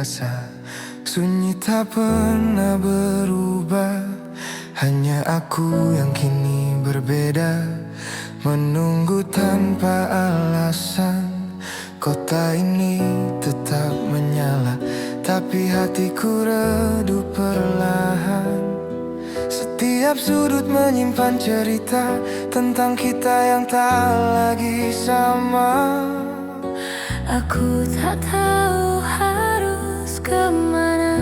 biasa. Sunyi tak pernah berubah, hanya aku yang kini berbeda. Menunggu tanpa alasan, kota ini tetap menyala, tapi hatiku redup perlahan. Setiap sudut menyimpan cerita tentang kita yang tak lagi sama. Aku tak tahu harus kemana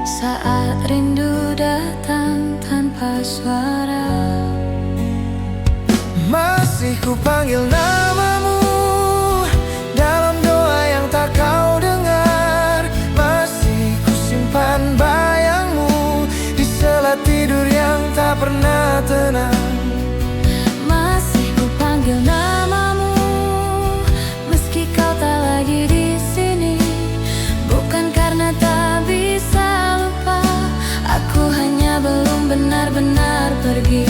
saat rindu datang tanpa suara. Masih ku panggil namamu dalam doa yang tak kau dengar. Masih ku simpan bayangmu di sela tidur yang tak pernah tenang. Masih ku panggil namamu meski kau tak lagi di sini. Bukan karena tak bisa lupa, aku hanya belum benar-benar pergi.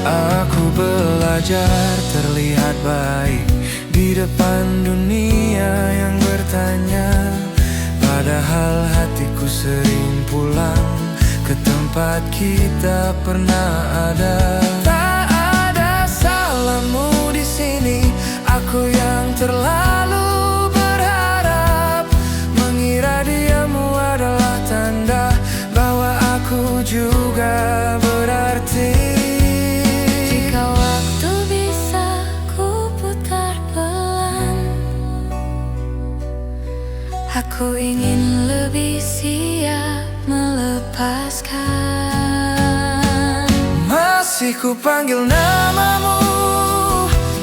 Aku belajar terlihat baik di depan dunia yang bertanya, padahal hatiku sering pulang ke tempat kita pernah ada. Tak ada salahmu di sini, aku yang terlalu berharap, mengira diamu adalah tanda bahwa aku juga berarti. Aku ingin lebih siap melepaskan. Masih ku panggil namamu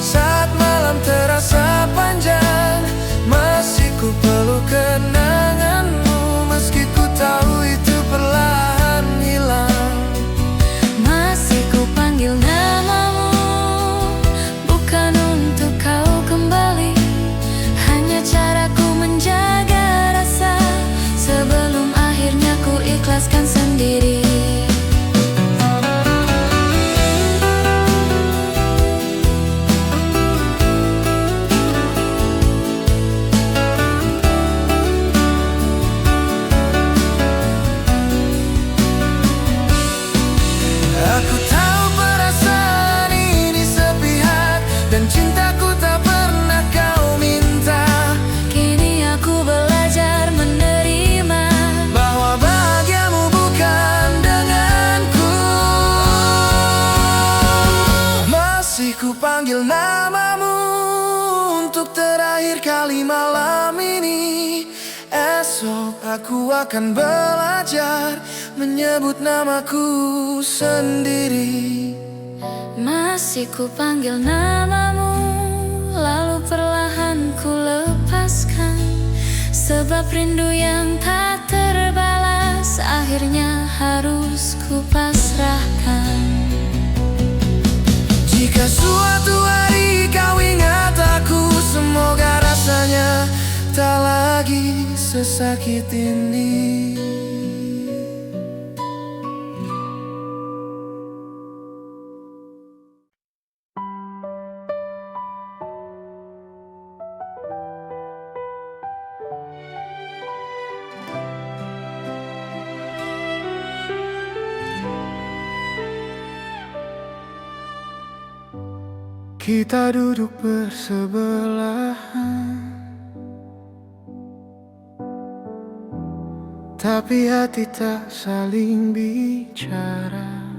saat malam terasa panjang. Masih ku peluk kenanganmu meski ku tahu itu perlahan hilang. Masih ku panggil namamu bukan untuk kau kembali, hanya caraku menjaga sebelum akhirnya ku ikhlaskan sendiri. Aku tahu perasaan ini sepihak dan cintaku tak pernah kau minta. Kini aku belajar menerima bahwa bahagiamu bukan denganku. Masih ku panggil namamu untuk terakhir kali malam ini. Esok aku akan belajar menyebut namaku sendiri. Masih ku panggil namamu, lalu perlahan ku lepaskan. Sebab rindu yang tak terbalas akhirnya harus ku pasrahkan. Jika suatu hari kau ingat aku, semoga rasanya tak lagi sesakit ini. Kita duduk bersebelahan, tapi hati tak saling bicara.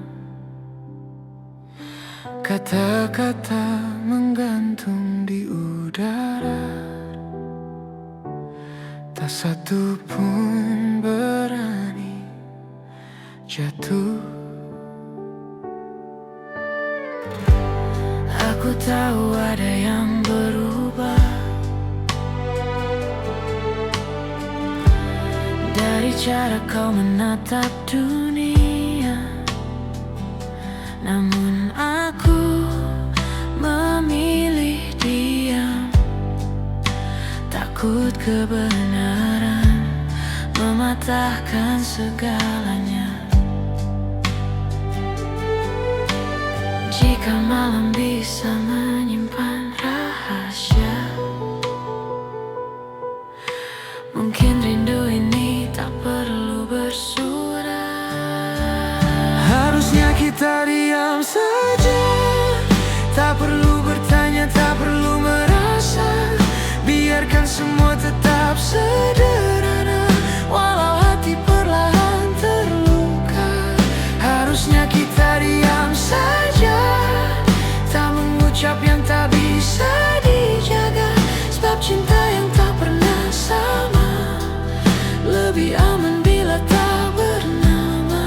Kata-kata menggantung di udara, tak satu pun berani jatuh. Aku tahu ada yang berubah dari cara kau menatap dunia, namun aku memilih diam, tak Takut kebenaran mematahkan segalanya. Jika malam bisa menyimpan rahasia, mungkin rindu ini tak perlu bersurat. Harusnya kita diam saja, tak perlu bertanya, tak perlu merasa. Biarkan semua tetap sederhana, walau hati perlahan terluka. Harusnya kita diam saja, tak mengucap yang tak bisa dijaga. Sebab cinta yang tak pernah sama lebih aman bila tak bernama.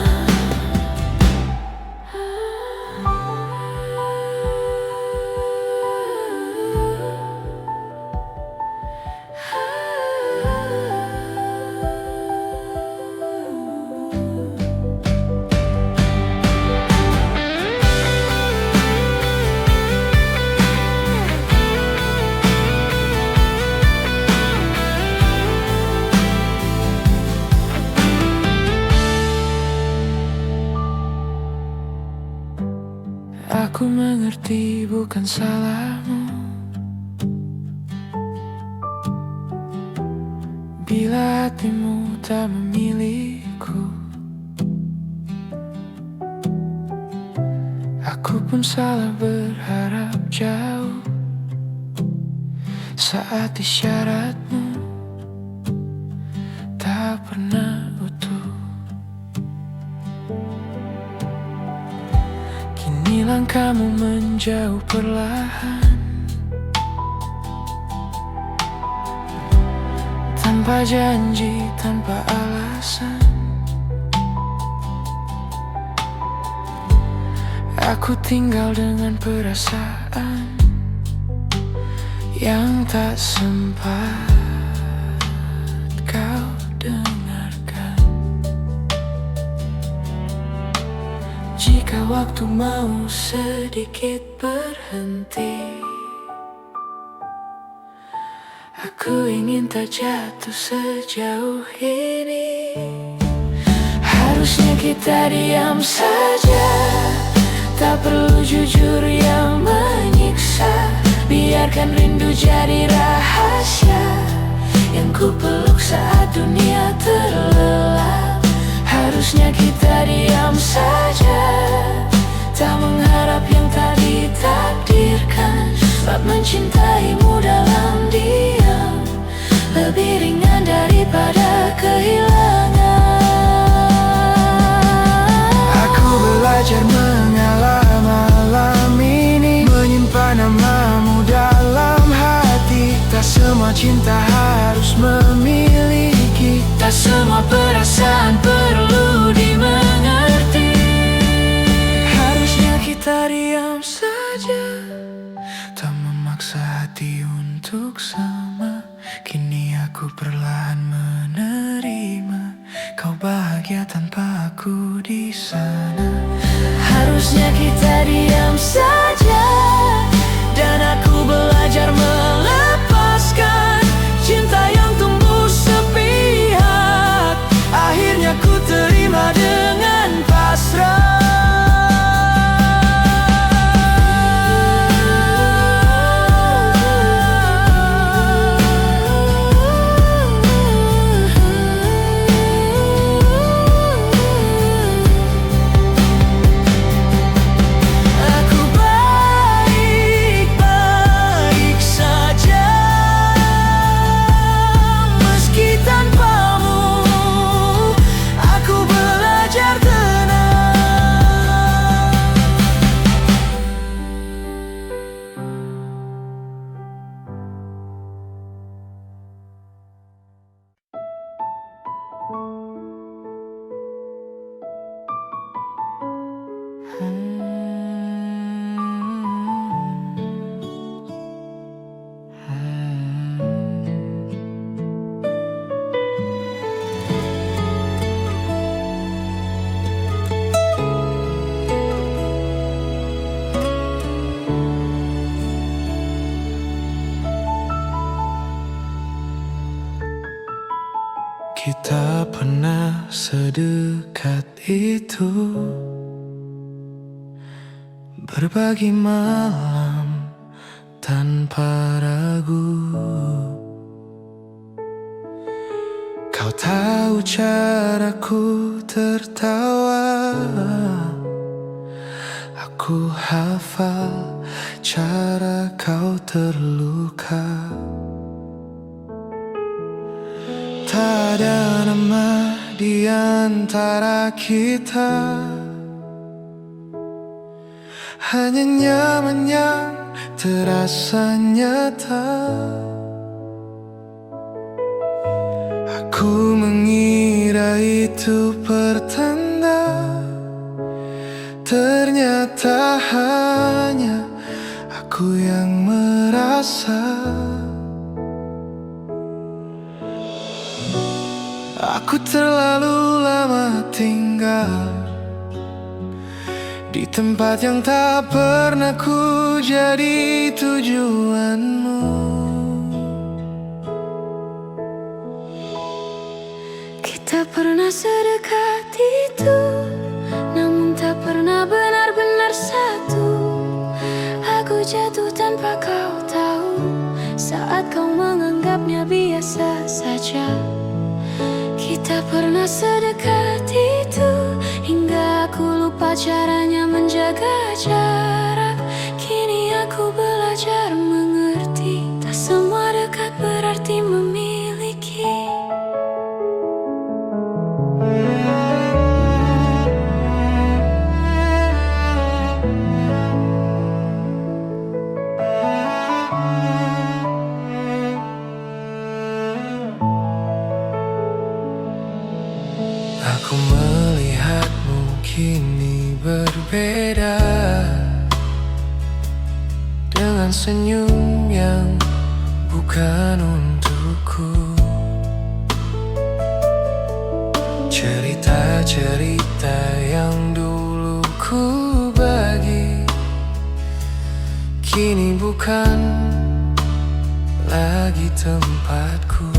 Aku mengerti bukan salahmu bila hatimu tak memiliku. Aku pun salah berharap jauh saat isyaratmu tak pernah utuh. Kini langkahmu menjauh perlahan, tanpa janji, tanpa alasan. Aku tinggal dengan perasaan yang tak sempat kau dengarkan. Jika waktu mau sedikit berhenti, aku ingin tak jatuh sejauh ini. Harusnya kita diam saja, tak perlu jujur yang menyiksa. Biarkan rindu jadi rahasia yang ku peluk saat dunia terlelap. Harusnya kita diam saja, tak mengharap yang tak ditakdirkan. Sebab mencintaimu dalam diam lebih ringan daripada kehilangan. Aku belajar mengalah malam ini, menyimpan namamu dalam hati. Tak semua cinta harus memiliki, tak semua perasaan perlu dimengerti. Harusnya kita diam saja, tak memaksa hati untuk sama. Kini aku perlahan menerima kau bahagia tanpa aku di sana. Harusnya kita diam saja, dan aku belajar melepaskan cinta yang tumbuh sepihak. Akhirnya ku terima dengan pasrah. Kita pernah sedekat itu, berbagi malam tanpa ragu. Kau tahu caraku tertawa, aku hafal cara kau terluka. Tak ada nama di antara kita, hanya nyaman yang terasa nyata. Aku mengira itu pertanda, ternyata hanya aku yang merasa. Aku terlalu lama tinggal di tempat yang tak pernah ku jadi tujuanmu. Kita pernah sedekat itu, namun tak pernah benar-benar satu. Aku jatuh tanpa kau tahu, saat kau menganggapnya biasa saja. Kita pernah sedekat itu, hingga aku lupa caranya menjaga jarak. Kini aku belajar mengerti, tak semua dekat berarti memiliki. Aku melihatmu kini berbeda, dengan senyum yang bukan untukku. Cerita-cerita yang dulu ku bagi, kini bukan lagi tempatku.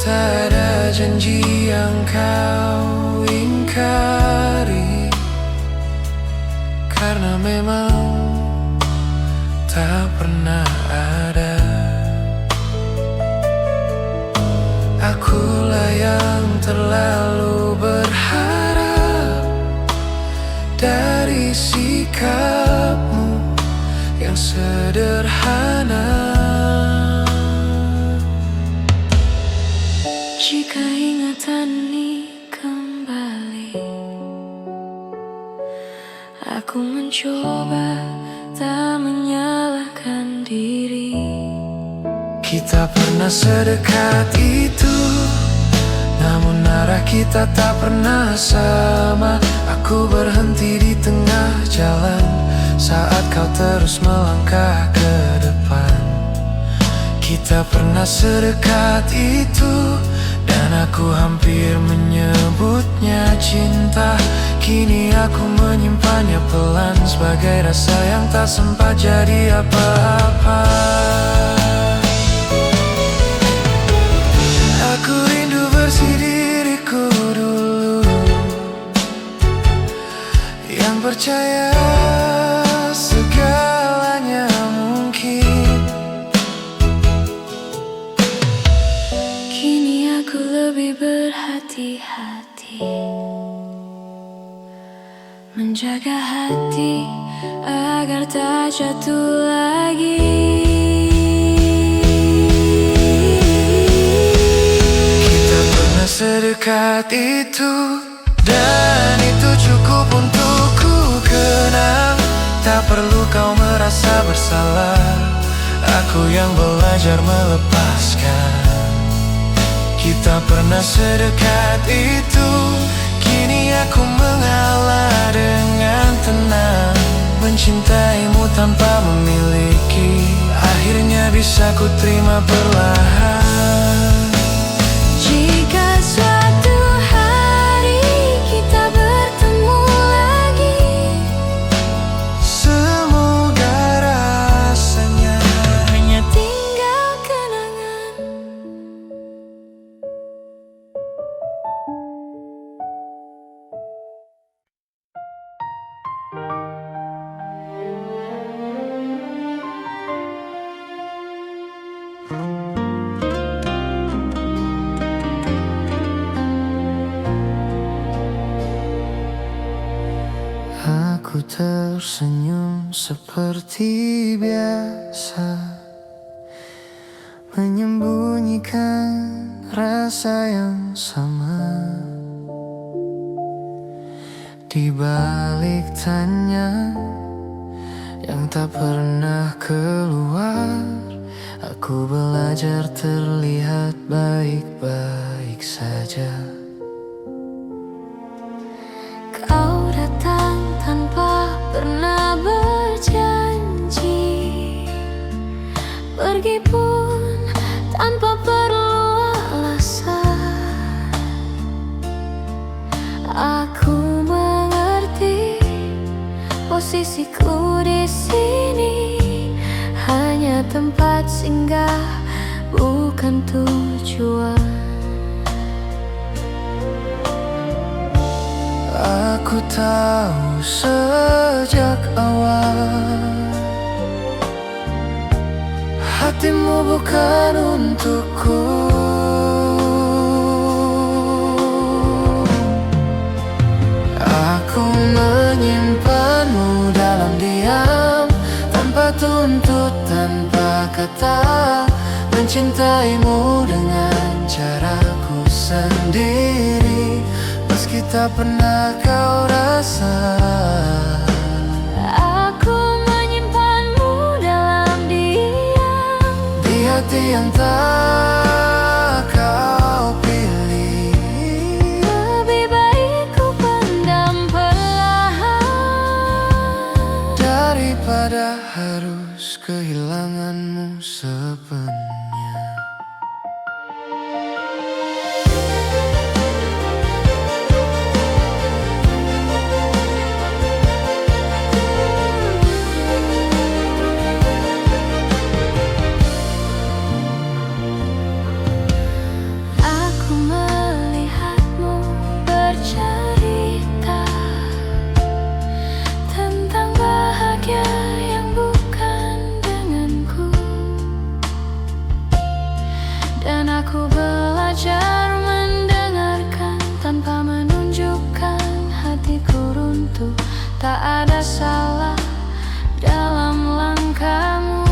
Tak ada janji yang kau ingkari, karena memang tak pernah ada. Akulah yang terlalu berharap dari sikapmu yang sederhana. Jika ingatan ini kembali, aku mencoba tak menyalahkan diri. Kita pernah sedekat itu, namun arah kita tak pernah sama. Aku berhenti di tengah jalan saat kau terus melangkah ke depan. Kita pernah sedekat itu, dan aku hampir menyebutnya cinta. Kini aku menyimpannya pelan sebagai rasa yang tak sempat jadi apa-apa. Aku rindu bersih diriku dulu, yang percaya segalanya mungkin. Kini aku lebih berhati-hati, menjaga hati agar tak jatuh lagi. Kita pernah sedekat itu, dan itu cukup untuk ku kenang. Tak perlu kau merasa bersalah, aku yang belajar melepaskan. Kita pernah sedekat itu, kini aku mengalah dengan tenang. Mencintaimu tanpa memiliki, akhirnya bisa ku terima perlahan. Jika suatu hari kita bertemu lagi, semoga rasanya hanya tinggal kenangan. Aku tersenyum seperti biasa, menyembunyikan rasa yang sama. Di balik tanya yang tak pernah keluar, aku belajar terlihat baik-baik saja. Kau datang tanpa pernah berjanji, pergi pun tanpa perlu alasan. Aku mengerti posisiku di sini hanya tempat singgah, bukan tujuan. Aku tahu sejak awal hatimu bukan untukku. Aku menyimpanmu dalam diam, tanpa tuntut, tanpa kata, mencintaimu dengan caraku sendiri, meski tak pernah kau rasa. Aku menyimpanmu dalam diam, Di hati yang tak kau pilih. lebih baik ku pendam perlahan Daripada harus kehilanganmu sepenuhnya. Aku melihatmu bercerita tentang bahagia yang bukan denganku, dan aku belajar mendengarkan tanpa menunjukkan hatiku runtuh. Tak ada salah dalam langkahmu.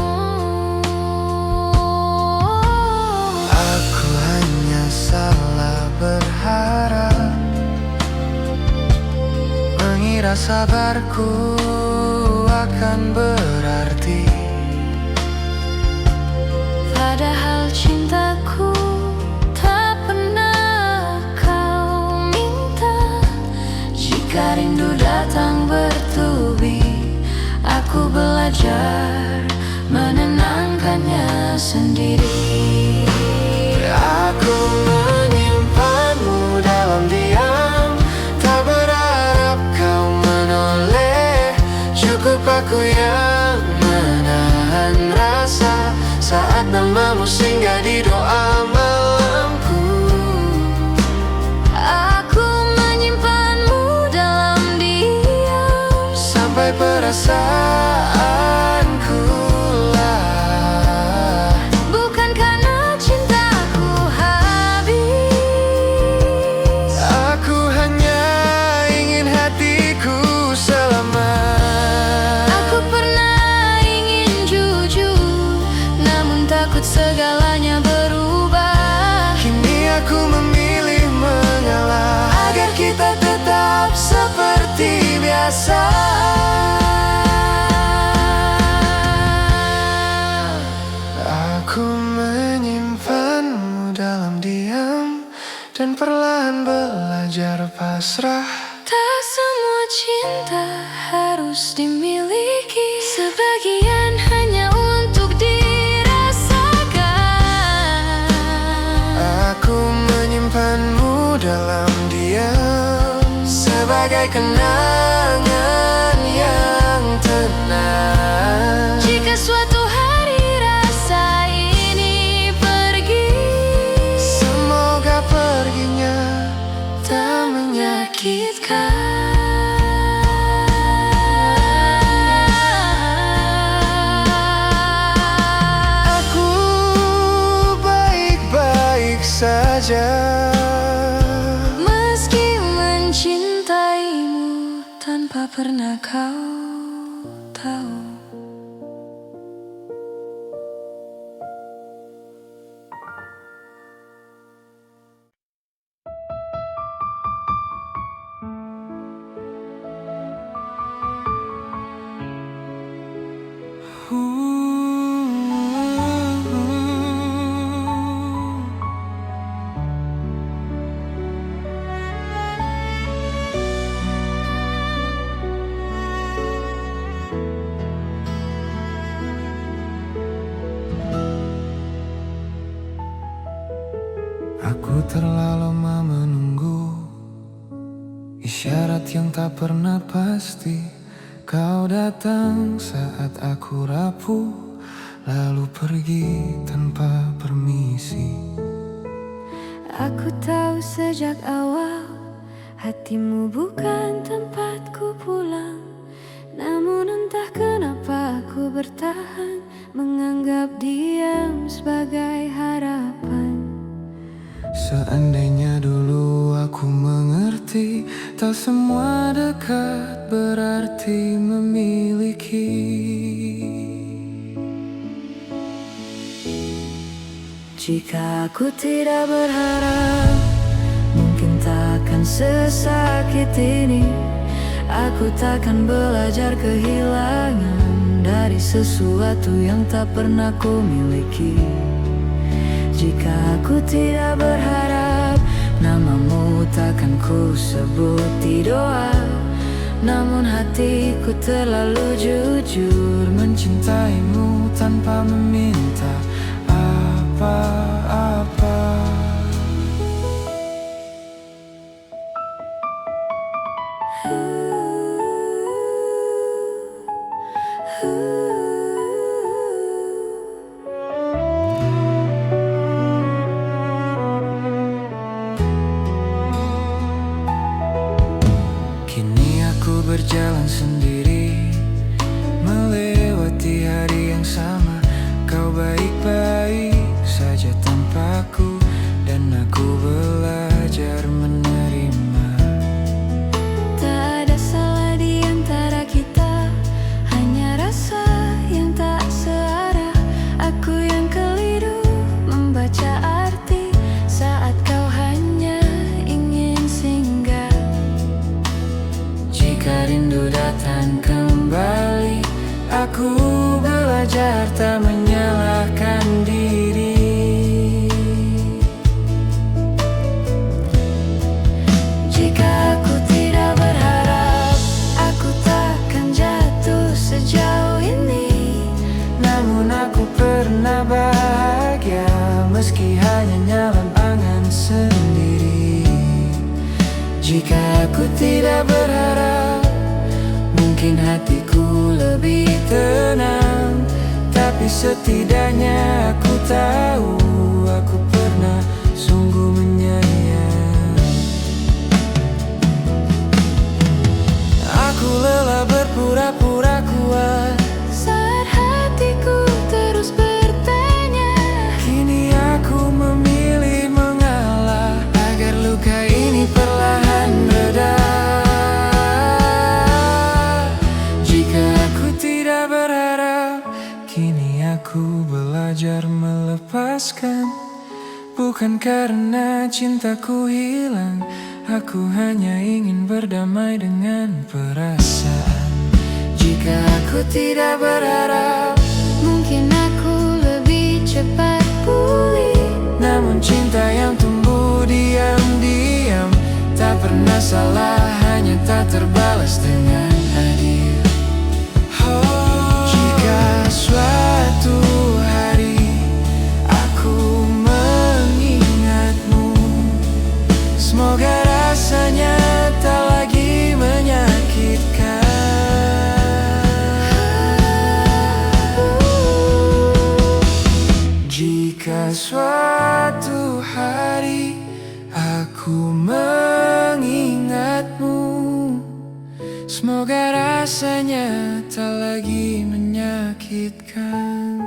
Aku hanya salah berharap, mengira sabarku akan berarti. Padahal cintaku tak pernah kau minta. Jika rindu datang bertubi, aku belajar menenangkannya sendiri. Aku menyimpanmu dalam diam, tak berharap kau menoleh. Cukup aku yang menahan rasa saat namamu singgah di doa malamku. Aku menyimpanmu dalam diam, Sampai perasaanku lah, bukan karena cintaku habis. aku hanya ingin hatiku selamat. Aku pernah ingin jujur, namun takut segalanya berubah. Kini aku memilih mengalah agar kita tetap seperti biasa. Aku menyimpanmu dalam diam dan perlahan belajar pasrah. Tak semua cinta harus dimiliki, sebagian hanya untuk dirasakan. Aku menyimpanmu dalam diam sebagai kenangan yang tenang. Jika suatu hari rasa ini pergi, Semoga perginya tak menyakitkan. Aku baik-baik saja, meski mencintaimu tanpa Apa pernah kau tahu? Aku terlalu lama menunggu isyarat yang tak pernah pasti. Kau datang saat aku rapuh, lalu pergi tanpa permisi. Aku tahu sejak awal hatimu bukan tempatku pulang. Namun entah kenapa aku bertahan, menganggap diam sebagai harapan. Seandainya dulu aku mengerti, tak semua dekat berarti memiliki. Jika aku tidak berharap, mungkin takkan sesakit ini. Aku takkan belajar kehilangan dari sesuatu yang tak pernah ku miliki. Jika aku tidak berharap, namamu takkan ku sebut di doa. Namun hatiku terlalu jujur Mencintaimu tanpa meminta apa-apa. Kini aku berjalan sendiri, melewati hari yang sama. Kau baik-baik saja tanpaku, dan aku belajar menerima. Tak ada salah di antara kita, hanya rasa yang tak searah. Aku yang keliru membaca arti saat kau hanya ingin singgah. Jika rindu datang kembali, aku belajar tak menyalahkan diri. Jika aku tidak berharap, aku takkan jatuh sejauh ini. Namun aku pernah bahagia, meski hanya nyala angan sendiri. Jika aku tidak berharap, mungkin hatiku lebih tenang. Tapi setidaknya aku tahu, aku pernah sungguh menyayang. Aku lelah berpura-pura kuat Saat hatiku terus bertanya, Kini aku memilih mengalah, agar luka ini perlahan reda. Jika aku tidak berharap, kini aku belajar melepaskan. Bukan karena cintaku hilang, aku hanya ingin berdamai dengan perasaan. Jika aku tidak berharap, mungkin aku lebih cepat pulih. namun cinta yang tumbuh diam-diam tak pernah salah, hanya tak terbalas dengan adil. Jika suatu hari aku mengingatmu, semoga rasanya tak lagi menyakitkan. Jika suatu hari aku mengingatmu, semoga rasanya tak lagi menyakitkan.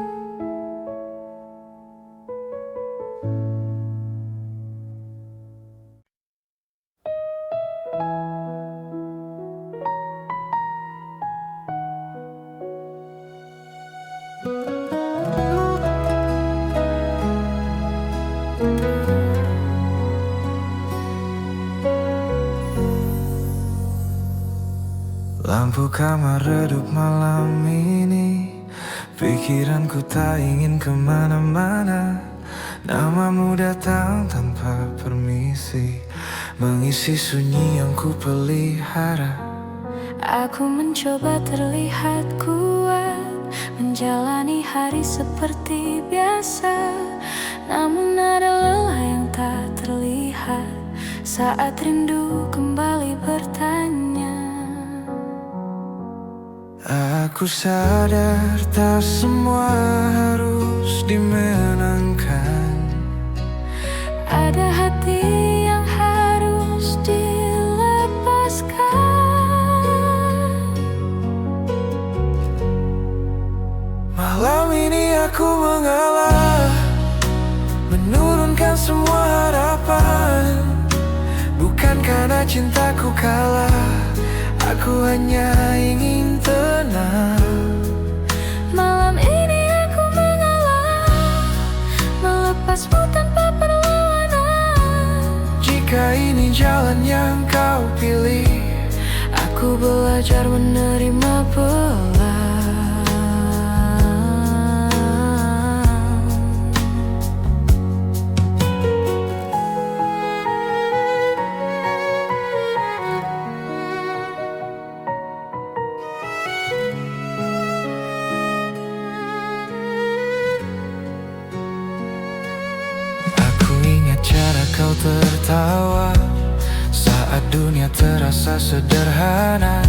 Lampu kamar redup malam ini, pikiranku tak ingin kemana-mana. Namamu datang tanpa permisi, mengisi sunyi yang ku pelihara. Aku mencoba terlihat kuat, menjalani hari seperti biasa. Namun ada lelah yang tak terlihat saat rindu kembali bertanya. Aku sadar tak semua harus dimenangkan. Ada hati yang harus dilepaskan. Malam ini aku mengalah, menurunkan semua harapan. Bukan karena cintaku kalah, aku hanya ingin tenang. Malam ini aku mengalah, melepasmu tanpa perlawanan. Jika ini jalan yang kau pilih, Aku belajar menerima pelan. aku ingat cara kau tertawa saat dunia terasa sederhana.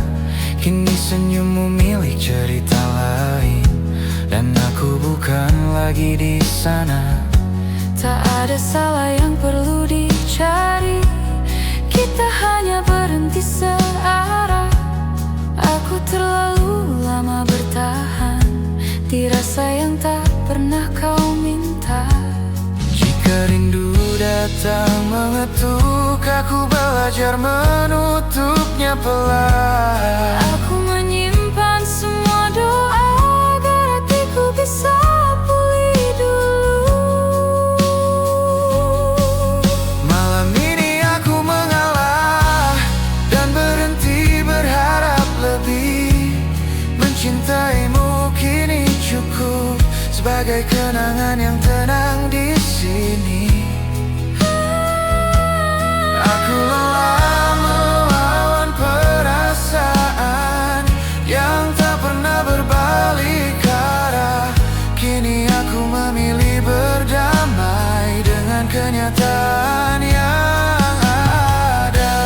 Kini senyummu milik cerita lain, dan aku bukan lagi di sana. Tak ada salah yang perlu dicari, kita hanya berhenti searah. Aku terlalu lama bertahan di rasa yang tak pernah kau minta. Jika rindu datang mengetuk, aku belajar menutupnya pelan. Aku menyimpan semua doa agar hatiku bisa pulih dulu. Malam ini aku mengalah dan berhenti berharap lebih. Mencintaimu kini cukup sebagai kenangan yang tenang di sini. Aku lelah melawan perasaan yang tak pernah berbalik arah. Kini aku memilih berdamai dengan kenyataan yang ada.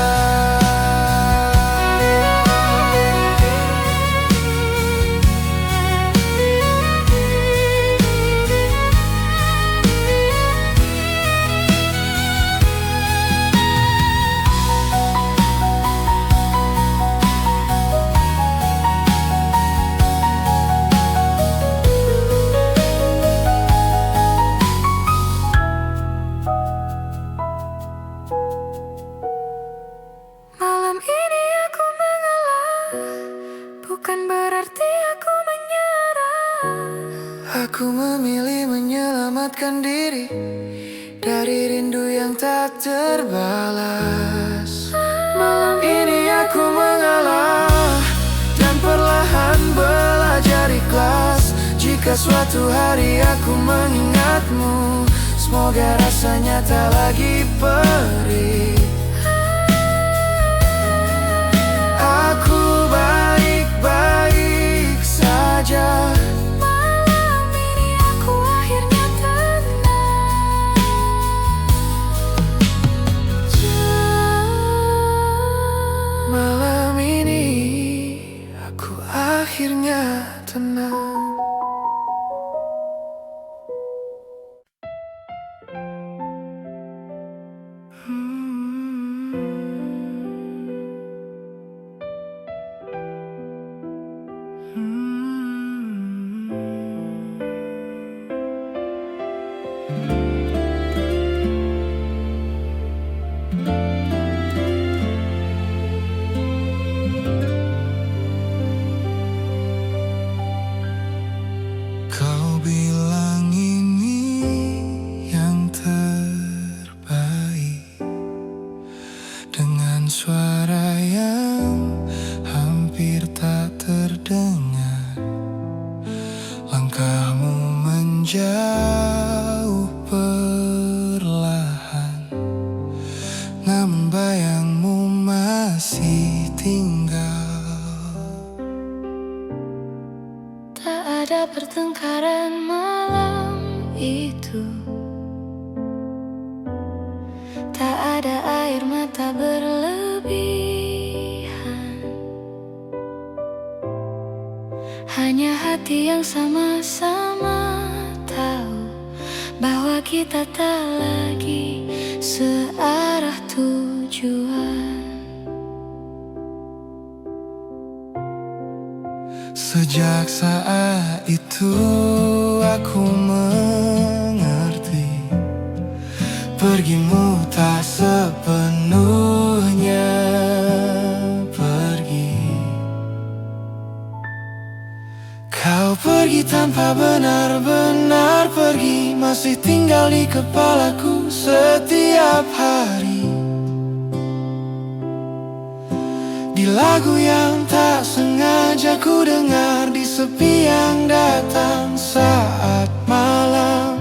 Malam ini aku mengalah, bukan berarti aku menyerah. Aku memilih menyelamatkan diri dari rindu yang tak terbalas. Malam ini aku mengalah dan perlahan belajar ikhlas. Jika suatu hari aku mengingatmu, semoga rasanya tak lagi perih. Aku baik-baik saja. Malam ini aku akhirnya tenang. Malam ini aku akhirnya tenang. ada air mata berlebihan, hanya hati yang sama-sama tahu bahwa kita tak lagi searah tujuan. Sejak saat itu aku mengerti, pergimu tak sepenuhnya pergi. Kau pergi tanpa benar-benar pergi, masih tinggal di kepalaku setiap hari. Di lagu yang tak sengaja ku dengar, di sepi yang datang saat malam.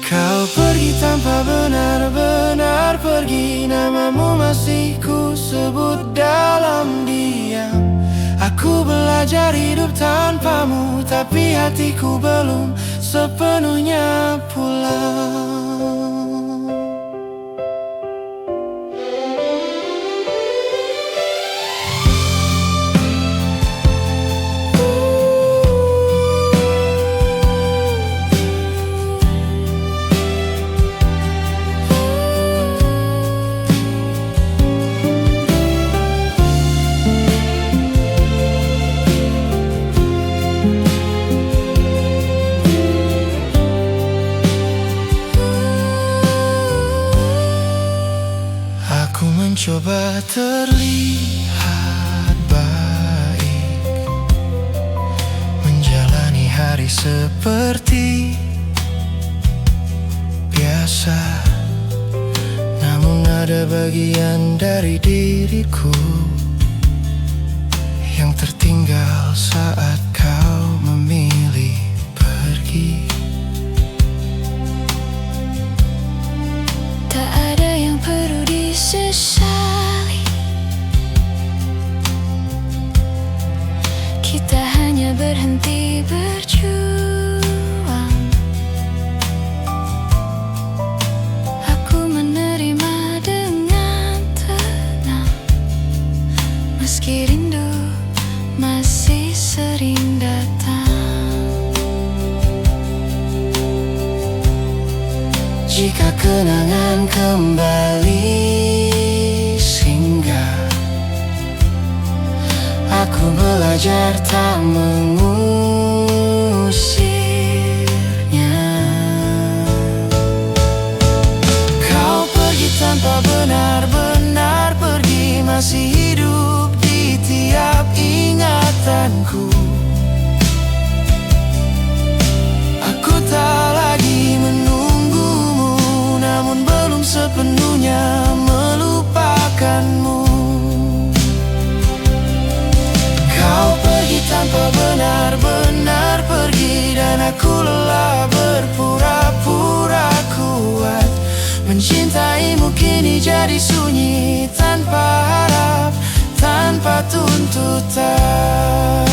Kau pergi tanpa benar-benar pergi, namamu masih ku sebut dalam diam. Aku belajar hidup tanpamu, tapi hatiku belum sepenuhnya pulang. Aku mencoba terlihat baik, menjalani hari seperti biasa. Namun ada bagian dari diriku yang tertinggal saat kau memilih pergi. Tak ada yang perlu disesali, kita hanya berhenti berjuang. Aku menerima dengan tenang, meski rindu masih sering datang. Jika kenangan kembali singgah, aku belajar tak mengusirnya. Kau pergi tanpa benar-benar pergi, masih hidup di tiap ingatanku. Aku tak lagi menunggumu, namun belum sepenuhnya melupakanmu. Kau pergi tanpa benar-benar pergi, dan aku lelah berpura-pura kuat. Mencintaimu kini jadi sunyi, tanpa harap, tanpa tuntutan.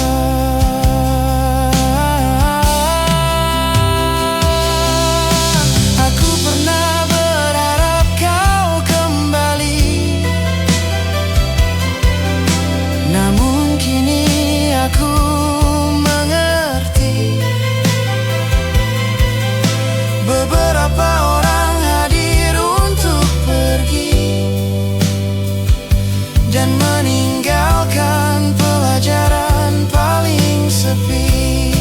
Aku pernah berharap kau kembali, namun kini aku mengerti. Beberapa orang hadir untuk pergi dan meninggalkan pelajaran paling sepi.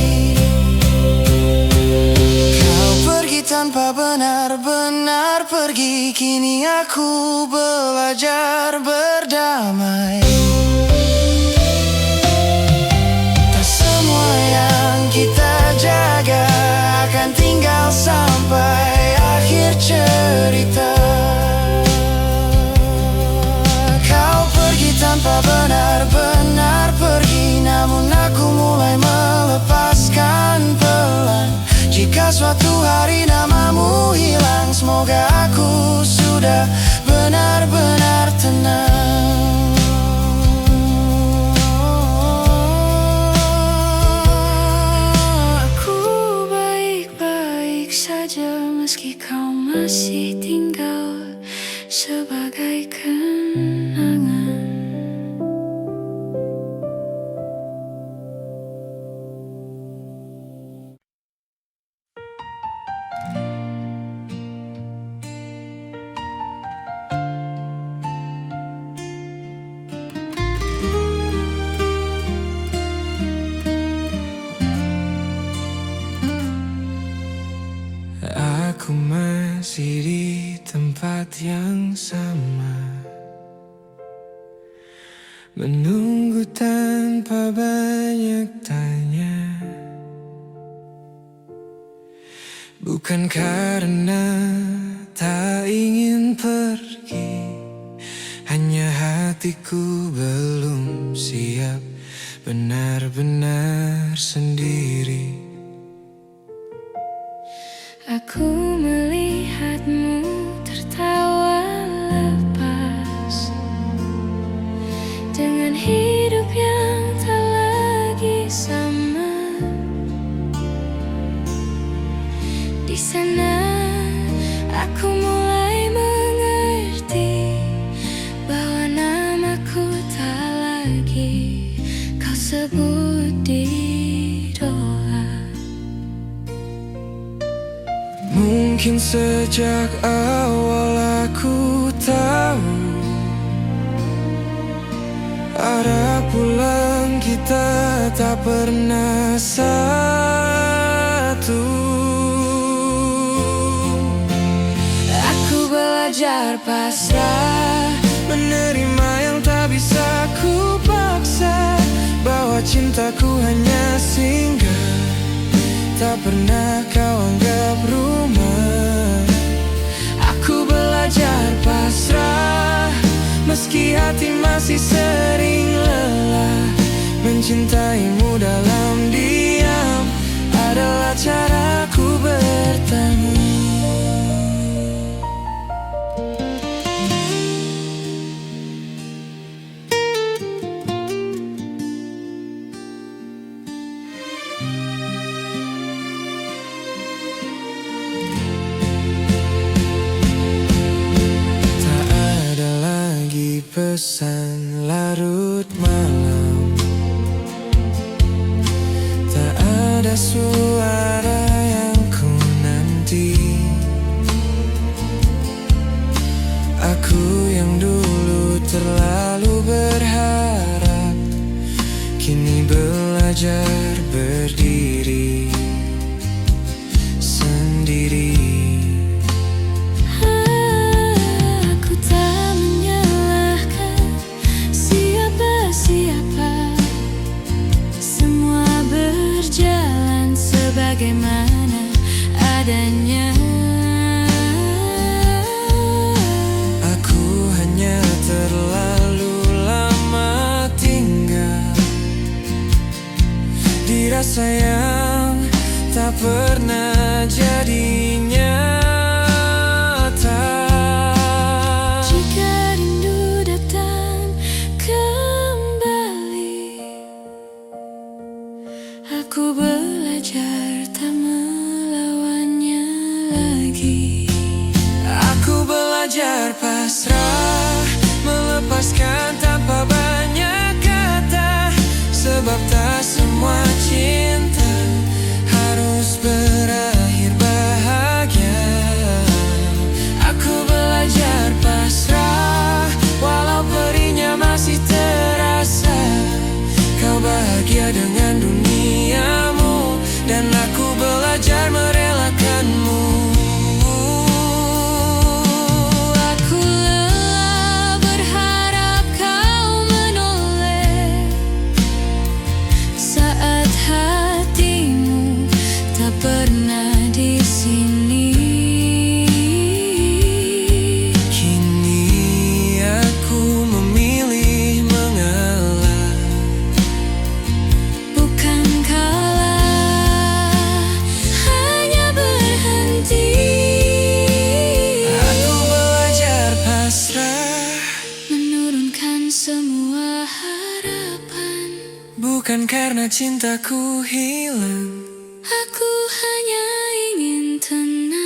Kau pergi tanpa benar-benar pergi, kini aku belajar berdamai. Tak semua yang kita jaga akan tinggal sampai akhir cerita. Kau pergi tanpa benar-benar pergi, namun aku mulai melepaskan pelan. Jika suatu hari namamu hilang, semoga aku sudah benar-benar tenang. Aku baik-baik saja. belajar meski kau masih tinggal sebagai kenangan. Aku masih di tempat yang sama, menunggu tanpa banyak tanya. Bukan karena tak ingin pergi, hanya hatiku belum siap benar-benar sendiri. Aku melihatmu tertawa lepas dengan hidup yang tak lagi sama. Di sana aku mulai mengerti bahwa namaku tak lagi kau sebut di doa. Mungkin sejak awal aku tahu arah pulang kita tak pernah satu. Aku belajar pasrah, Menerima yang tak bisa ku paksa, bahwa cintaku hanya singgah, tak pernah kau anggap rumah. Aku belajar pasrah, meski hati masih sering lelah. Mencintaimu dalam diam adalah caraku bertemu. Pesan larut malam, tak ada suara yang ku nanti. Aku yang dulu terlalu berharap, kini belajar berdiri sendiri. Bagaimana adanya. Aku hanya terlalu lama tinggal di rasa yang tak pernah jadi nyata. Jika rindu datang kembali, aku belajar tak melawannya lagi. Aku belajar pasrah, melepaskan tanpa banyak kata, sebab tak semua cinta harus berakhir bahagia. Aku belajar pasrah, walau perihnya masih terasa. Kau bahagia dengan duniamu, dan aku belajar merelakanmu. Aku lelah berharap kau menoleh saat hatimu tak pernah di sini. Kini aku memilih mengalah, Bukan kalah, hanya berhenti. aku belajar pasrah, Menurunkan semua harapan. bukan karena cintaku hilang. Aku hanya ingin tenang.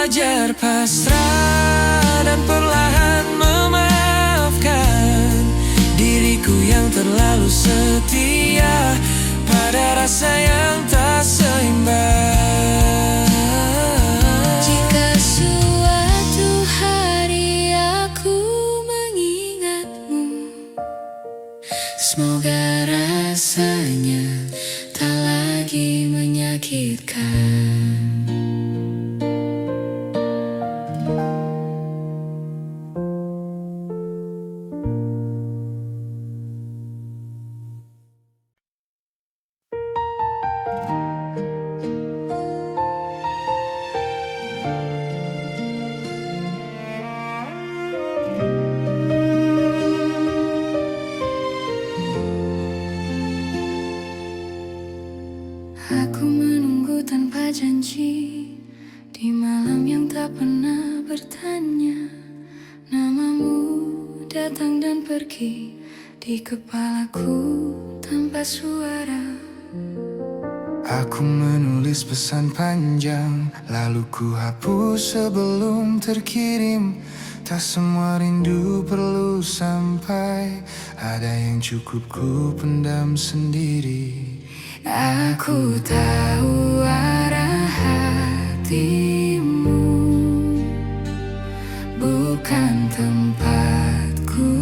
belajar pasrah dan perlahan memaafkan diriku yang terlalu setia pada rasa yang tak seimbang. Jika suatu hari aku mengingatmu, semoga rasanya tak lagi menyakitkan. Aku menunggu tanpa janji di malam yang tak pernah bertanya. Namamu datang dan pergi di kepalaku tanpa suara. Aku menulis pesan panjang, lalu ku hapus sebelum terkirim. Tak semua rindu perlu sampai, ada yang cukup ku pendam sendiri. Aku tahu arah hatimu, bukan tempatku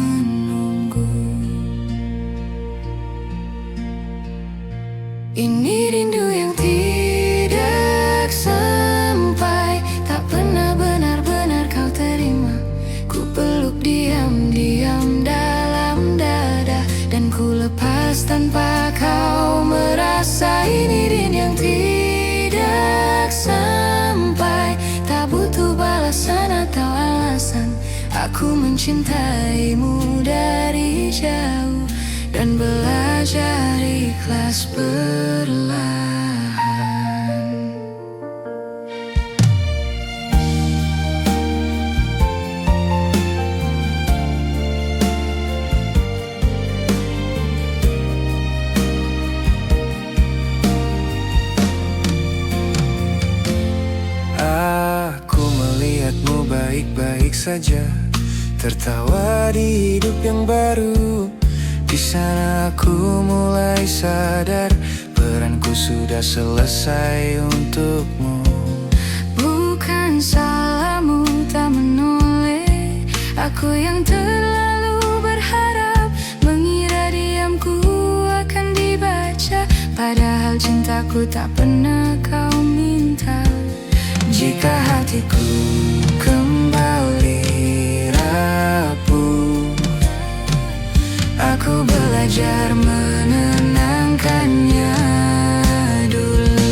menunggu. Ini rindu yang tidak sampai, tak pernah benar-benar kau terima. Ku peluk diam-diam dalam dada, dan ku lepas tanpa kau merasa. Ini rindu yang tidak sampai, tak butuh balasan atau alasan. Aku mencintaimu dari jauh dan belajar ikhlas perlahan. Aku melihatmu baik-baik saja, tertawa di hidup yang baru. Di sana aku mulai sadar, peranku sudah selesai untukmu. Bukan salahmu tak menoleh, aku yang terlalu berharap, mengira diamku akan dibaca, padahal cintaku tak pernah kau minta. Jika hatiku kembali rapuh, aku belajar menenangkannya dulu.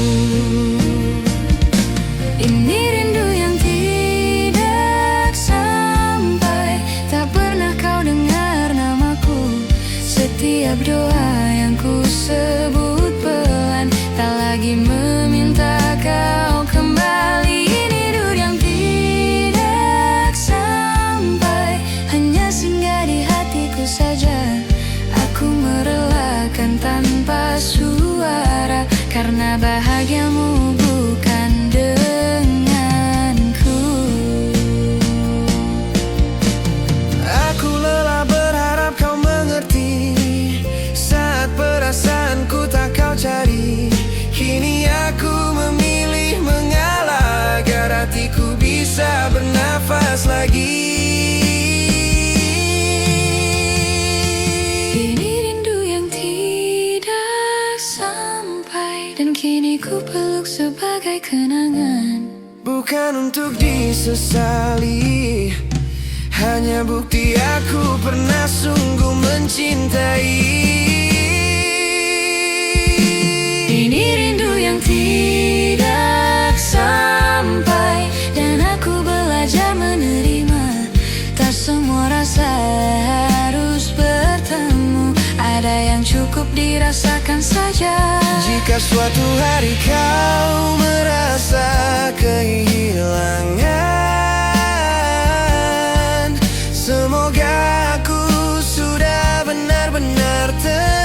Ini rindu yang tidak sampai, tak pernah kau dengar namaku. Setiap doa yang ku sebut pelan, tak lagi meminta kau kembali. Ini rindu yang tidak sampai, hanya singgah di hatiku saja. Aku merelakan tanpa suara, karena bahagiamu bukan denganku. Aku lelah berharap kau mengerti, saat perasaanku tak kau cari. Kini aku memilih mengalah, agar hatiku bisa bernafas lagi. Ini rindu yang tidak sampai, dan kini ku peluk sebagai kenangan. Bukan untuk disesali, hanya bukti aku pernah sungguh mencintai. Ini rindu yang tidak sampai, dan aku belajar menerima. Tak semua rasa harus bertemu, ada yang cukup dirasakan saja. Jika suatu hari kau merasa kehilangan, semoga aku sudah benar-benar tenang.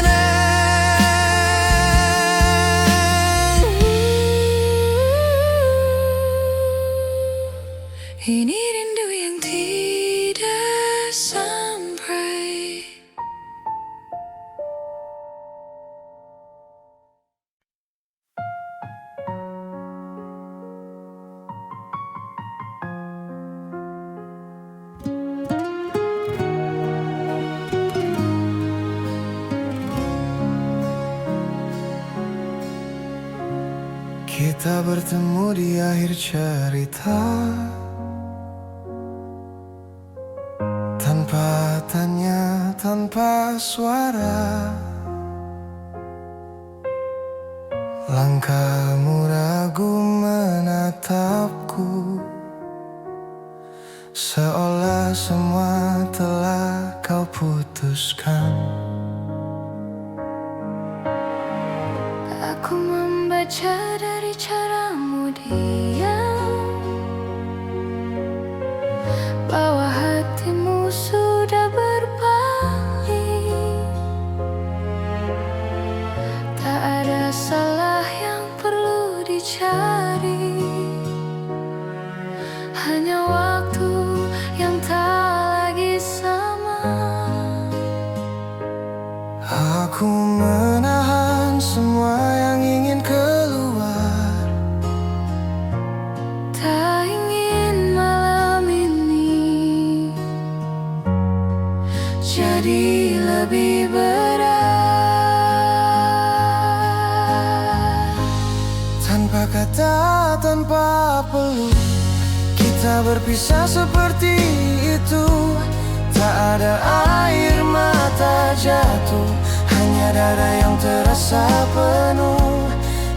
Kita bertemu di akhir cerita, tanpa tanya, tanpa suara. Langkahmu ragu menatapku, seolah semua telah kau putuskan. Aku membaca dari caramu diam, bahwa hatimu sudah berpaling. Tak ada salah yang perlu dicari, hanya waktu yang tak lagi sama. Aku menahan semua yang ingin keluar, Tak ingin malam ini jadi lebih berat. tanpa kata, tanpa peluk, kita berpisah seperti itu. Tak ada air mata jatuh, hanya dada yang terasa penuh.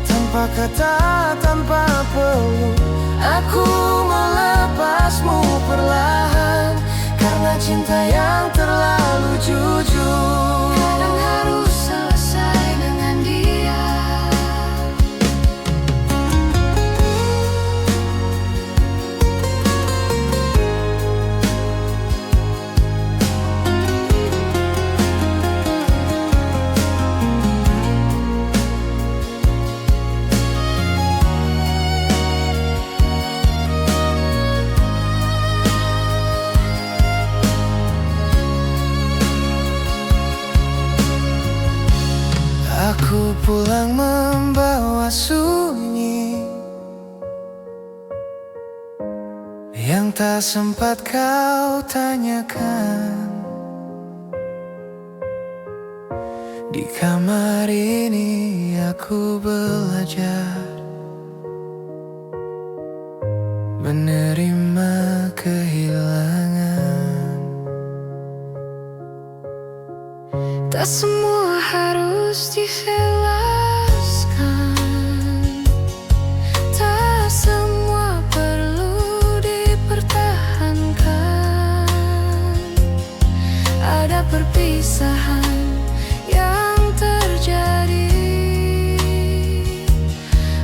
Tanpa kata, tanpa peluk, aku melepasmu perlahan, karena cinta yang terlalu jujur Kadang harus selesai dengan dia. Aku pulang membawa sunyi yang tak sempat kau tanyakan. Di kamar ini aku belajar menerima kehilangan. Tak semua harus dijelaskan, tak semua perlu dipertahankan. Ada perpisahan yang terjadi,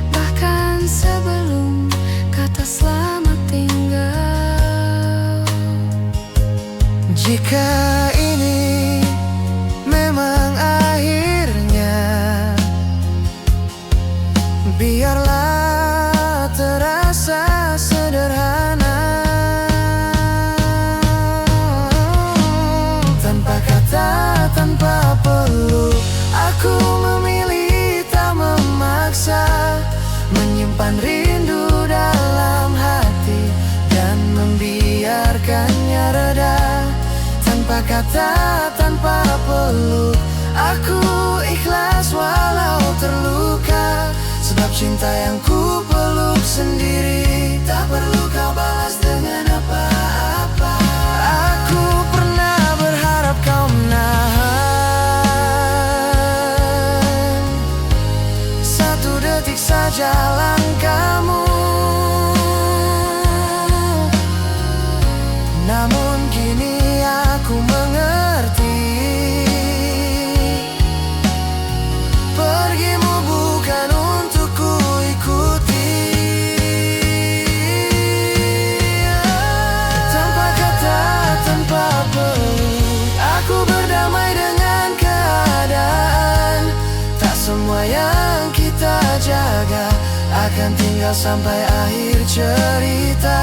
bahkan sebelum kata selamat tinggal. Jika ini memang akhirnya, biarlah terasa sederhana. Tanpa kata, tanpa peluk, aku memilih tak memaksa, menyimpan rindu dalam hati dan membiarkannya reda. Tanpa kata, tanpa peluk, aku ikhlas walau terluka, sebab cinta yang ku peluk sendiri tak perlu kau balas dengan apa-apa. Aku pernah berharap kau menahan satu detik saja langkahmu, namun kini aku mengerti, pergimu bukan untuk ku ikuti. Tanpa kata, tanpa peluk, aku berdamai dengan keadaan. Tak semua yang kita jaga akan tinggal sampai akhir cerita.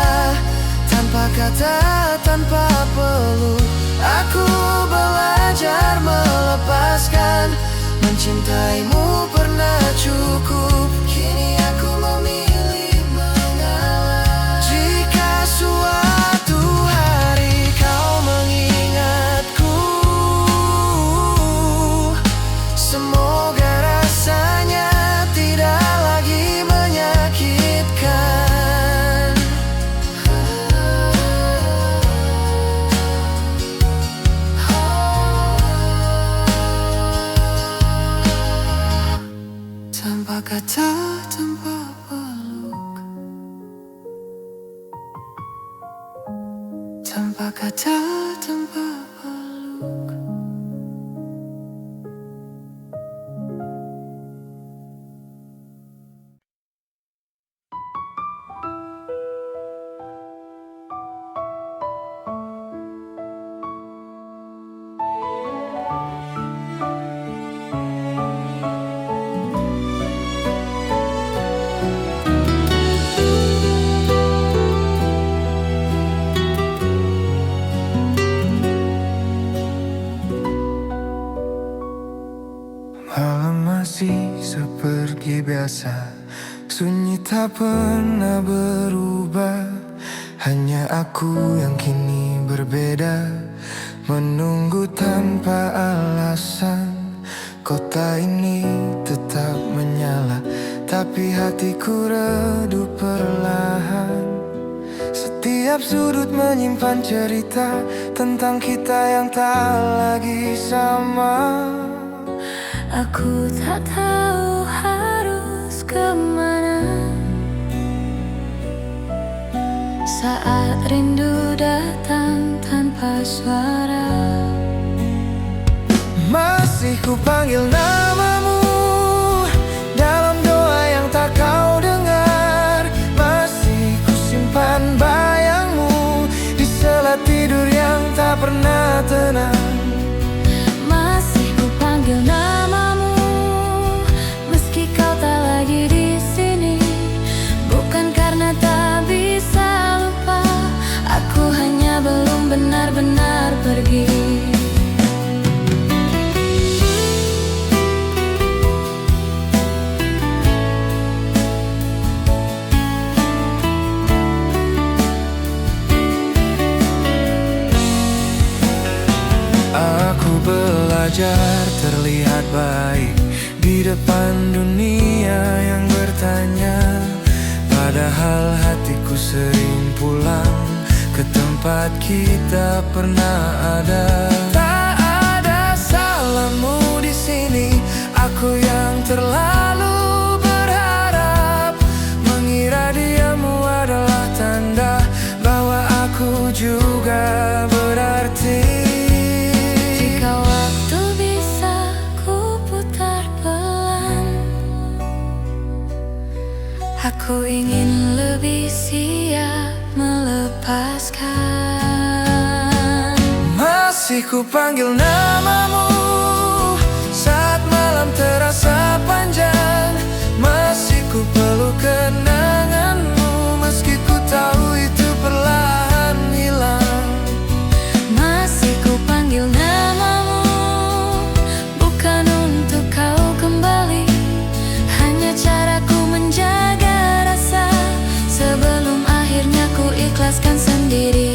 Tanpa kata, tanpa peluk, aku belajar melepaskan. Mencintaimu pernah cukup, kini aku memilih mengalah. Jika suatu hari kau mengingatku, semoga rasanya tidak lagi menyakitkan. tanpa kata, tanpa peluk, tanpa kata, tanpa peluk. Malam masih seperti biasa, sunyi tak pernah berubah. Hanya aku yang kini berbeda, menunggu tanpa alasan. Kota ini tetap menyala, tapi hatiku redup perlahan. Setiap sudut menyimpan cerita tentang kita yang tak lagi sama. Aku tak tahu harus kemana saat rindu datang tanpa suara. Masih ku panggil namamu dalam doa yang tak kau dengar. Masih ku simpan bayangmu di sela tidur yang tak pernah tenang. Masih ku panggil namamu meski kau tak lagi di sini. Bukan karena tak bisa lupa, aku hanya belum benar-benar pergi. Aku belajar terlihat baik di depan dunia yang bertanya. Padahal hatiku sering pulang ke tempat kita pernah ada. Tak ada salahmu di sini, aku yang terlalu berharap, mengira diamu adalah tanda bahwa aku juga berarti. Jika waktu bisa ku putar pelan, aku ingin lebih siap melepaskan. Masih ku panggil namamu saat malam terasa panjang. Masih ku peluk kenanganmu meski ku tahu itu perlahan hilang. Masih ku panggil namamu bukan untuk kau kembali, hanya caraku menjaga rasa sebelum akhirnya ku ikhlaskan sendiri.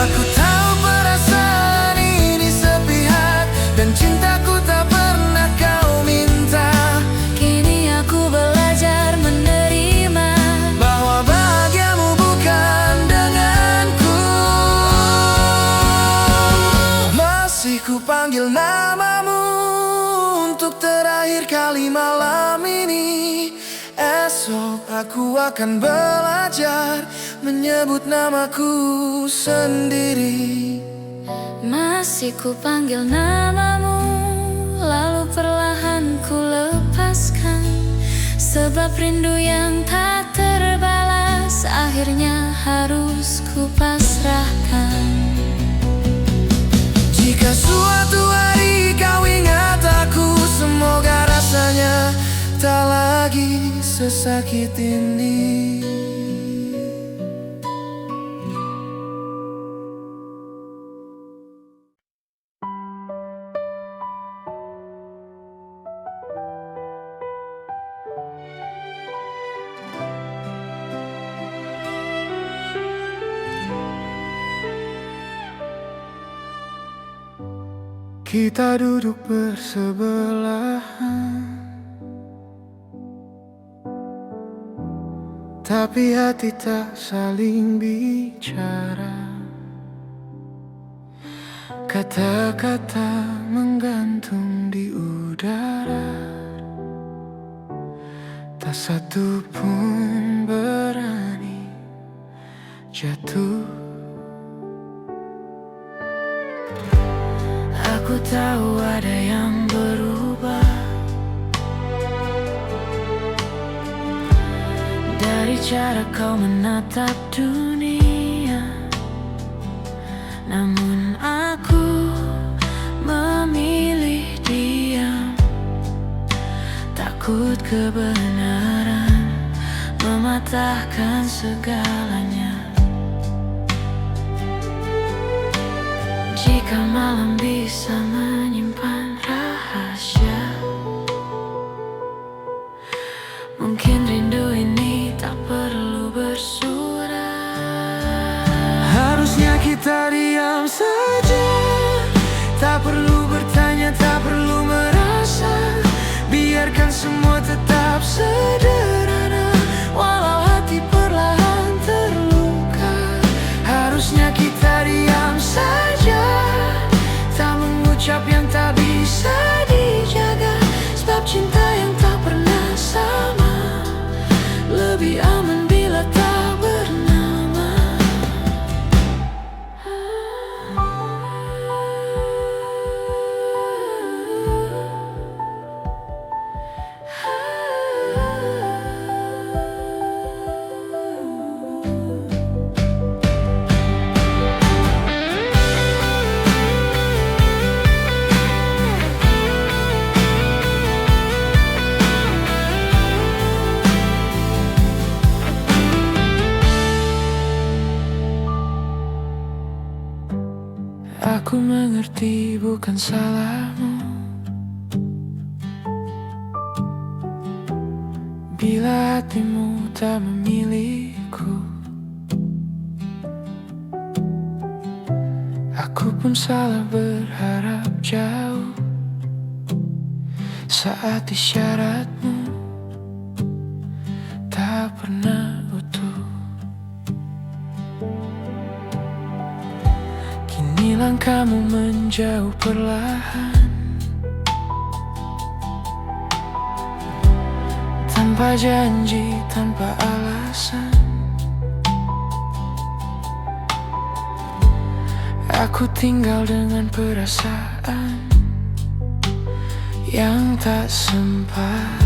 Aku tahu perasaan ini sepihak dan cintaku tak pernah kau minta. Kini aku belajar menerima Bahwa bahagiamu bukan denganku. Masih ku panggil namamu untuk terakhir kali malam ini. Esok aku akan belajar menyebut namaku sendiri. Masih ku panggil namamu, lalu perlahan ku lepaskan. Sebab rindu yang tak terbalas akhirnya harus ku pasrahkan. Jika suatu hari kau ingat aku, semoga rasanya tak lagi sesakit ini. Kita duduk bersebelahan, tapi hati tak saling bicara. Kata-kata menggantung di udara, tak satu pun berani jatuh. Aku tahu ada yang berubah dari cara kau menatap dunia, namun aku memilih diam. Takut kebenaran mematahkan segalanya. Jika malam bisa menyimpan rahasia, mungkin rindu ini tak perlu bersurat. Harusnya kita diam saja, tak perlu bertanya, tak perlu merasa. Biarkan semua tetap sederhana, walau hati perlahan terluka. Harusnya kita diam saja, tak mengucap yang tak bisa dijaga. Sebab cinta yang tak pernah sama lebih aman bila tak bernama. Aku mengerti bukan salahmu bila hatimu tak memilihku. Aku pun salah berharap jauh saat isyaratmu tak pernah utuh. Kini langkahmu menjauh perlahan, tanpa janji, tanpa alasan. Aku tinggal dengan perasaan yang tak sempat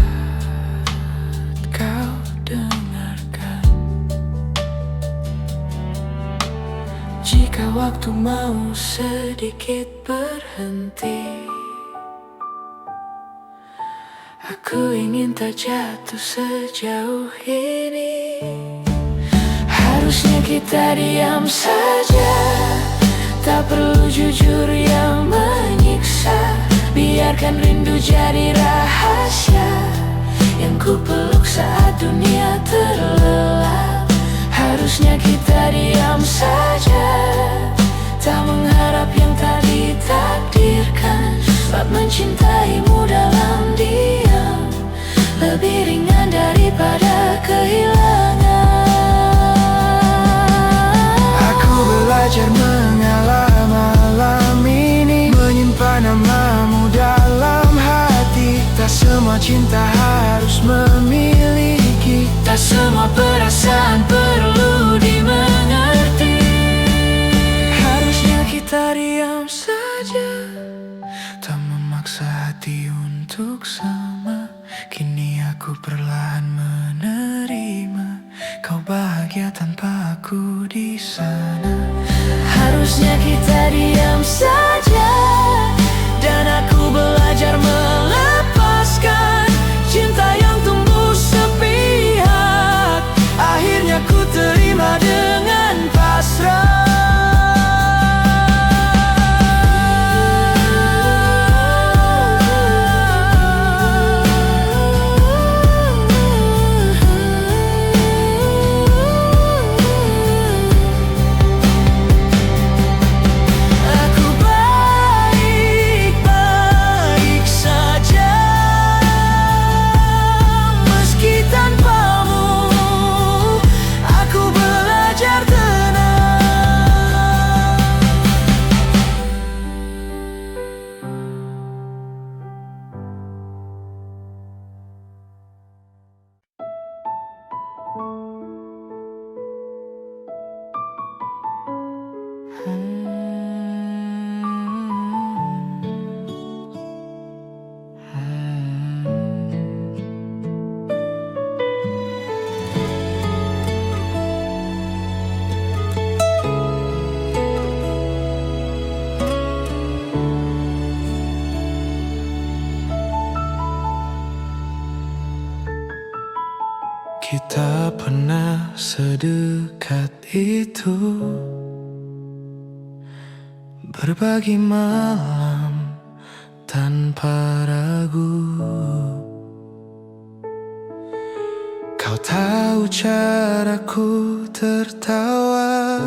kau dengarkan. Jika waktu mau sedikit berhenti, aku ingin tak jatuh sejauh ini. Harusnya kita diam saja, tak perlu jujur yang menyiksa. Biarkan rindu jadi rahasia yang ku peluk saat dunia terlelap. Harusnya kita diam saja, tak mengharap yang tak ditakdirkan. Sebab mencintaimu dalam diam lebih ringan daripada kehilangan. Aku belajar mengalah malam ini, menyimpan namamu dalam hati. Tak semua cinta harus memiliki, tak semua perasaan perlu dimengerti. Harusnya kita diam saja, tak memaksa hati untuk sama. Kini aku perlahan menerima kau bahagia tanpa aku di sana. Harusnya kita diam saja, dan aku belajar melepaskan cinta yang tumbuh sepihak. Akhirnya ku terima dengan pasrah. Kita pernah sedekat itu, berbagi malam tanpa ragu. Kau tahu caraku tertawa,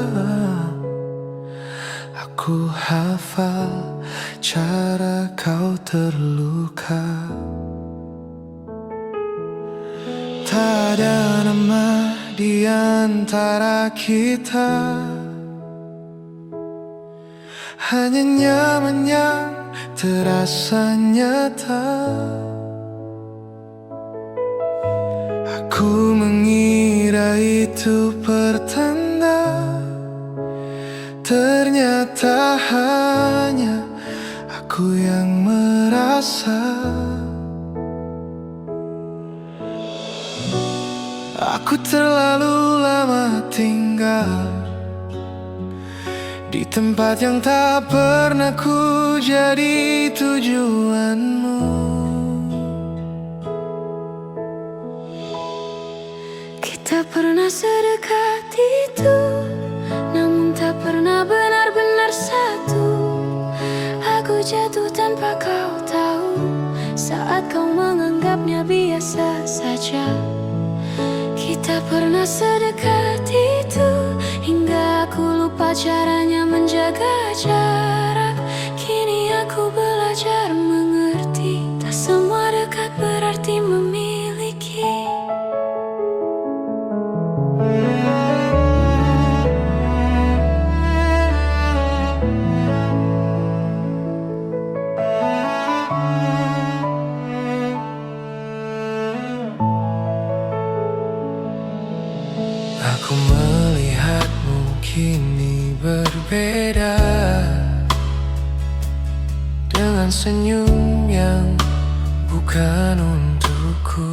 aku hafal cara kau terluka. Tak ada nama di antara kita, hanya nyaman yang terasa nyata. Aku mengira itu pertanda, ternyata hanya aku yang merasa. Aku terlalu lama tinggal di tempat yang tak pernah ku jadi tujuanmu. Kita pernah sedekat itu, namun tak pernah benar-benar satu. Aku jatuh tanpa kau tahu, saat kau menganggapnya biasa saja. Kita pernah sedekat itu, hingga aku lupa caranya menjaga jarak. Kini aku belajar mengerti, tak semua dekat berarti memiliki. Aku melihatmu kini berbeda, dengan senyum yang bukan untukku.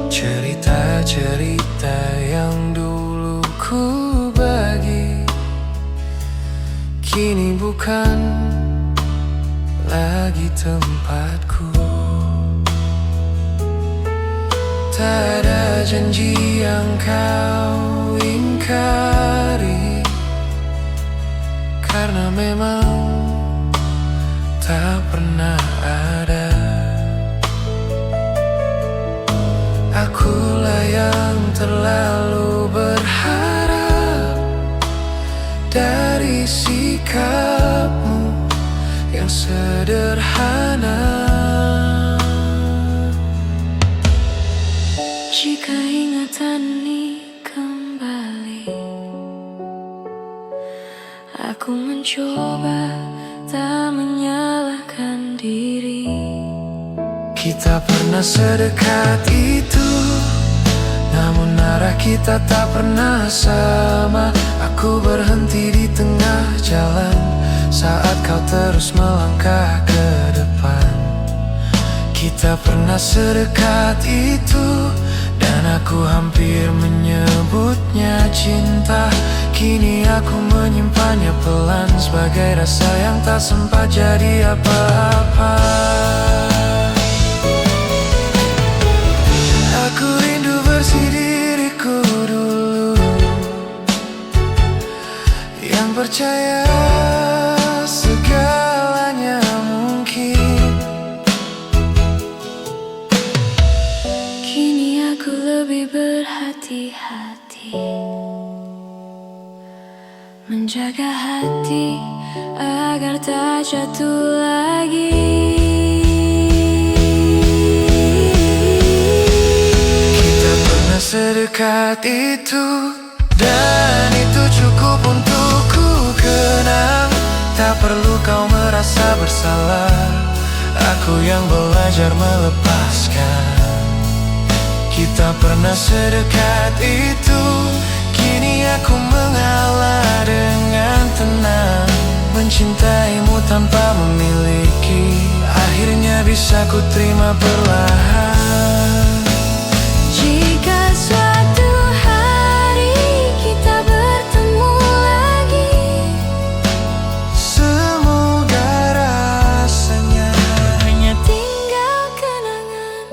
Cerita-cerita yang dulu ku bagi, kini bukan lagi tempatku. Tak ada janji yang kau ingkari, karena memang tak pernah ada. Akulah yang terlalu berharap dari sikapmu yang sederhana. Jika ingatan ini kembali, aku mencoba tak menyalahkan diri. Kita pernah sedekat itu, namun arah kita tak pernah sama. Aku berhenti di tengah jalan saat kau terus melangkah ke depan. Kita pernah sedekat itu, dan aku hampir menyebutnya cinta. Kini aku menyimpannya pelan sebagai rasa yang tak sempat jadi apa-apa. Aku rindu versi diriku dulu, yang percaya segalanya mungkin. Kini aku lebih berhati-hati, menjaga hati agar tak jatuh lagi. Kita pernah sedekat itu, dan itu cukup untuk ku kenang. Tak perlu kau merasa bersalah, aku yang belajar melepaskan. Kita pernah sedekat itu, kini aku mengalah dengan tenang. Mencintaimu tanpa memiliki, akhirnya bisa ku terima perlahan. Jika suatu hari kita bertemu lagi, semoga rasanya hanya tinggal kenangan.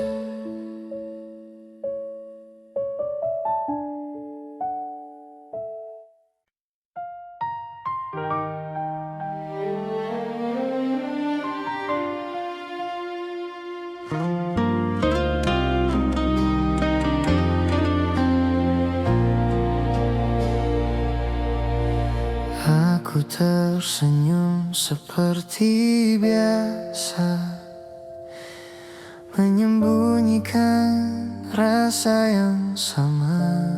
Ku tersenyum seperti biasa, menyembunyikan rasa yang sama.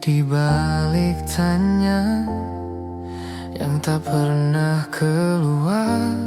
Di balik tanya yang tak pernah keluar.